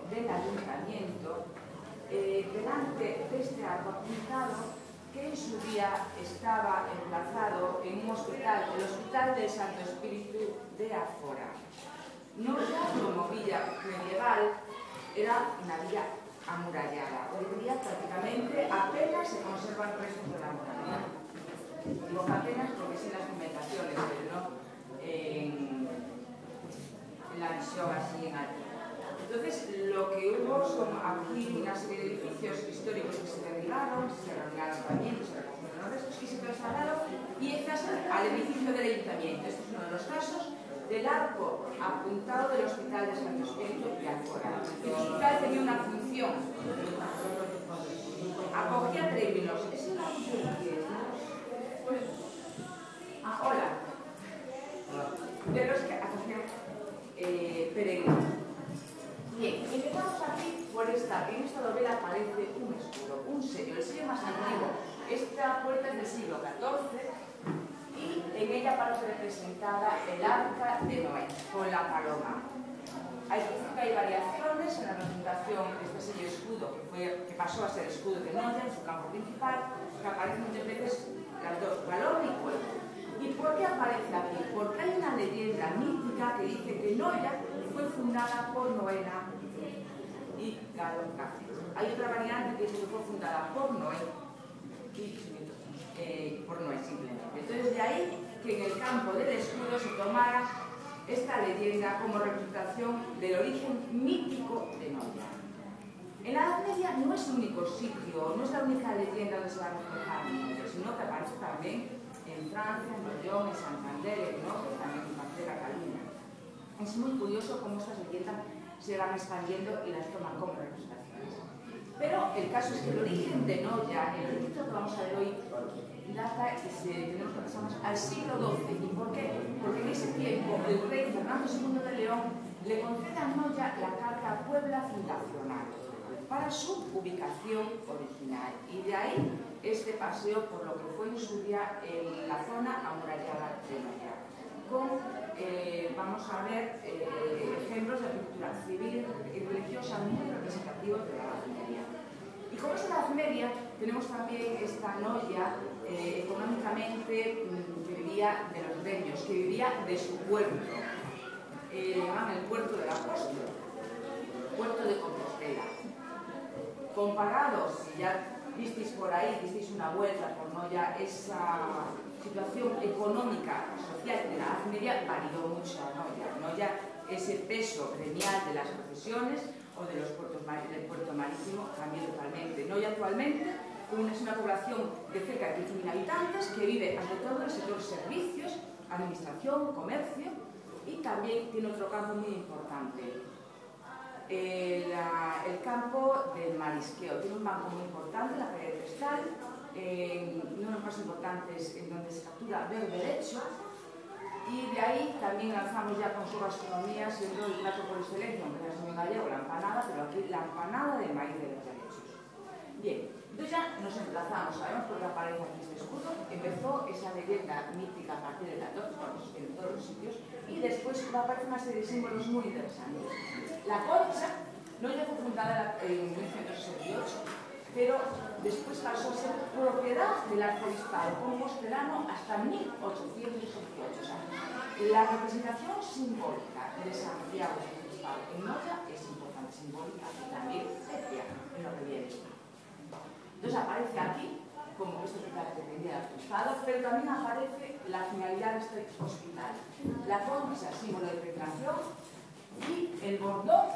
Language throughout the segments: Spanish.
del ayuntamiento delante de este arco pintado que en su día estaba emplazado en un hospital, el Hospital del Santo Espíritu de Afora. Noia, como villa medieval, era una villa amurallada. Hoy en día prácticamente apenas se conservan restos de la muralla. Digo apenas porque sin las cimentaciones, pero no en la visión así en alto. Entonces, lo que hubo son aquí una serie de edificios históricos que se derribaron, se reorganizaron también, se recogieron los restos y se trasladaron piezas al edificio del ayuntamiento. Este es uno de los casos del arco apuntado del Hospital de Santo Espíritu de Afora. El hospital tenía una función, acogía peregrinos. ¿Es el arco de hola. De los que acogían peregrinos. Bien, empezamos aquí por esta. En esta novela aparece un escudo, un sello, el sello más antiguo. Esta puerta es del siglo XIV y en ella aparece representada el arca de Noé con la paloma. Hay que hay variaciones en la representación de este sello escudo que pasó a ser escudo de Noé en su campo principal, que aparecen muchas veces las dos, paloma y cuerpo. ¿Y por qué aparece aquí? Porque hay una leyenda mítica que dice que Noia fue fundada por Noena y Galón Cáceres. Hay otra variante que dice que fue fundada por Noé y por Noé simplemente. Entonces de ahí que en el campo del escudo se tomara esta leyenda como representación del origen mítico de Noia. En la Edad Media no es el único sitio, no es la única leyenda donde se va a reflejar Noia, sino que aparece también en Francia, en León, en Santander, en Norte, también en Pantera, Cataluña. Es muy curioso cómo estas leyendas se van expandiendo y las toman como representaciones. Pero el caso es que el origen de Noia, el registro que vamos a ver hoy, data y tenemos que pasarnos al siglo XII. ¿Y por qué? Porque en ese tiempo el rey Fernando II de León le concede a Noia la carta Puebla fundacional para su ubicación original. Y de ahí este paseo por lo que fue en su día en la zona amurallada de Noia. Vamos a ver ejemplos de arquitectura civil y religiosa muy representativos de la Edad Media. Y como es la Edad Media, tenemos también esta Noia económicamente que vivía de los gremios, que vivía de su puerto. Llaman el puerto del apóstol, puerto de Compostela. Comparados, si ya visteis por ahí, disteis una vuelta por Noia, esa situación económica, social de la Edad Media varió mucho a Noia. Noia, ese peso gremial de las profesiones o de los puertos del puerto marítimo cambió totalmente. Noia actualmente es una población de cerca de 15.000 habitantes que vive ante todo en el sector servicios, administración, comercio y también tiene otro campo muy importante. El campo del marisqueo. Tiene un banco muy importante, la calle de Cristal, uno de los más importantes en donde se captura berberecho, y de ahí también lanzamos ya con su gastronomía, siendo el plato por excelencia, aunque es muy gallego, la empanada, pero aquí la empanada de maíz de berberechos. Bien, entonces ya nos emplazamos, sabemos por qué aparece aquí este escudo. Empezó esa leyenda mítica a partir del 14, en todos los sitios, y después va a aparecer una serie de símbolos muy interesantes. La concha no ya fue fundada en 1968, pero después pasó a ser propiedad del arzobispado compostelano hasta 1818. O sea, la representación simbólica de Santiago del arzobispado en Noia es importante, simbólica y también en lo que viene. Entonces aparece aquí como este hospital que dependía del arzobispado, pero también aparece la finalidad de este hospital. La concha, símbolo de peregrinación, y el bordón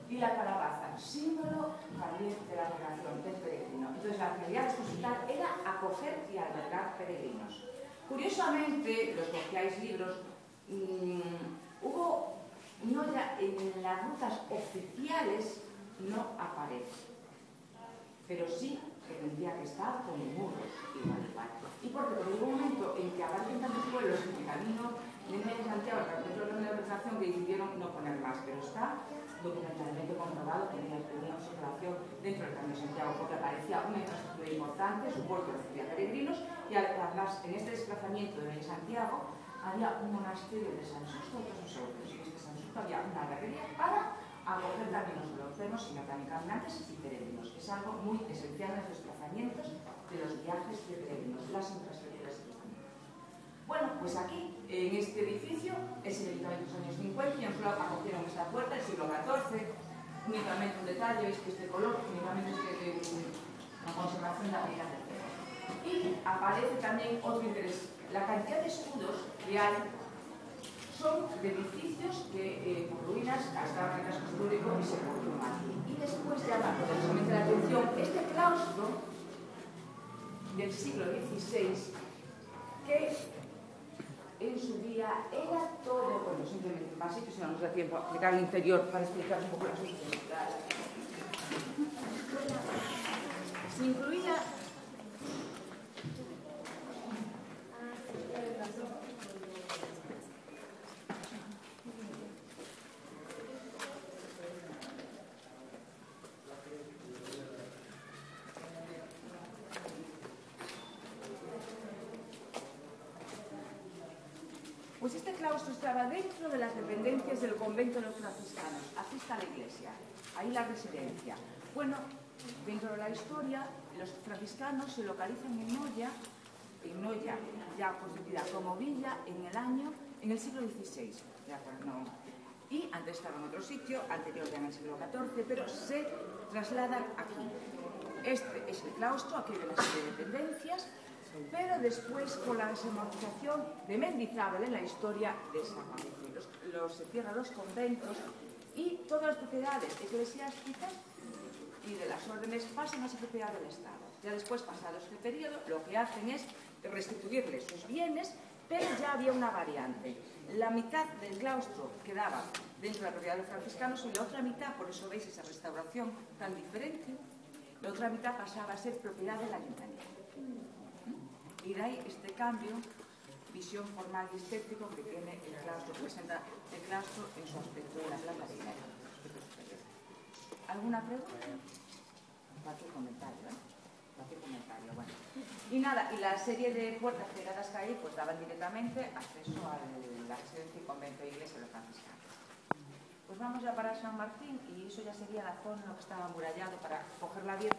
y la calabaza, símbolo también de la migración del peregrino. Entonces la finalidad de este hospital era acoger y albergar peregrinos. Curiosamente, los que copiáis libros, hubo Noia en las rutas oficiales no aparece, pero sí que tendría que estar con muros igual. ¿Y por qué? Porque hubo un momento en que aparecen tantos pueblos en el camino de Santiago, dentro de la organización, que decidieron no poner más, pero está documentalmente comprobado que tenía observación dentro del Camino de Santiago, porque aparecía una infraestructura importante, su puerto recibía peregrinos, y además en este desplazamiento de Santiago había un monasterio de San Justo, otros euros, y en este San Justo había una herrería para acoger también no solo enfermos, sino también caminantes y peregrinos. Es algo muy esencial en los desplazamientos de los viajes de peregrinos, las infraestructuras de desplazamiento. Bueno, pues aquí, en este edificio, es el edificio de los años 50, y en Flor acogieron esta puerta del siglo XIV, únicamente un detalle, es que este color únicamente es de la conservación de la habilidad del cero. Y aparece también otro interés. La cantidad de escudos que hay son de edificios que por ruinas estaban en casco histórico y se confirman aquí. Y después llama poderosamente la atención este claustro del siglo XVI que en su día era todo, bueno, simplemente un vasito, si no nos da tiempo a explicar el interior para explicar un poco la sostenibilidad. Se incluía pues este claustro estaba dentro de las dependencias del convento de los franciscanos. Aquí está la iglesia, ahí la residencia. Bueno, dentro de la historia, los franciscanos se localizan en Noia, ya constituida como villa en el siglo XVI. Y antes estaba en otro sitio, anterior ya en el siglo XIV, pero se trasladan aquí. Este es el claustro, aquí hay una serie de dependencias, pero después, con la desamortización de Mendizábal en la historia, desaparecen. Se cierran los conventos y todas las propiedades eclesiásticas y de las órdenes pasan a ser propiedad del Estado. Ya después, pasado este periodo, lo que hacen es restituirles sus bienes, pero ya había una variante. La mitad del claustro quedaba dentro de la propiedad de los franciscanos y la otra mitad, por eso veis esa restauración tan diferente, la otra mitad pasaba a ser propiedad del ayuntamiento. Y de ahí este cambio, visión formal y estético que tiene el claustro, presenta el claustro en su aspecto de la planta primera. ¿Alguna pregunta? Cualquier comentario, ¿eh? Cualquier comentario, bueno. Y nada, y la serie de puertas pegadas que hay, pues daban directamente acceso a la residencia y convento de iglesia de los franciscanos. Pues vamos ya para San Martín, y eso ya sería la zona que estaba amurallado para coger la 10.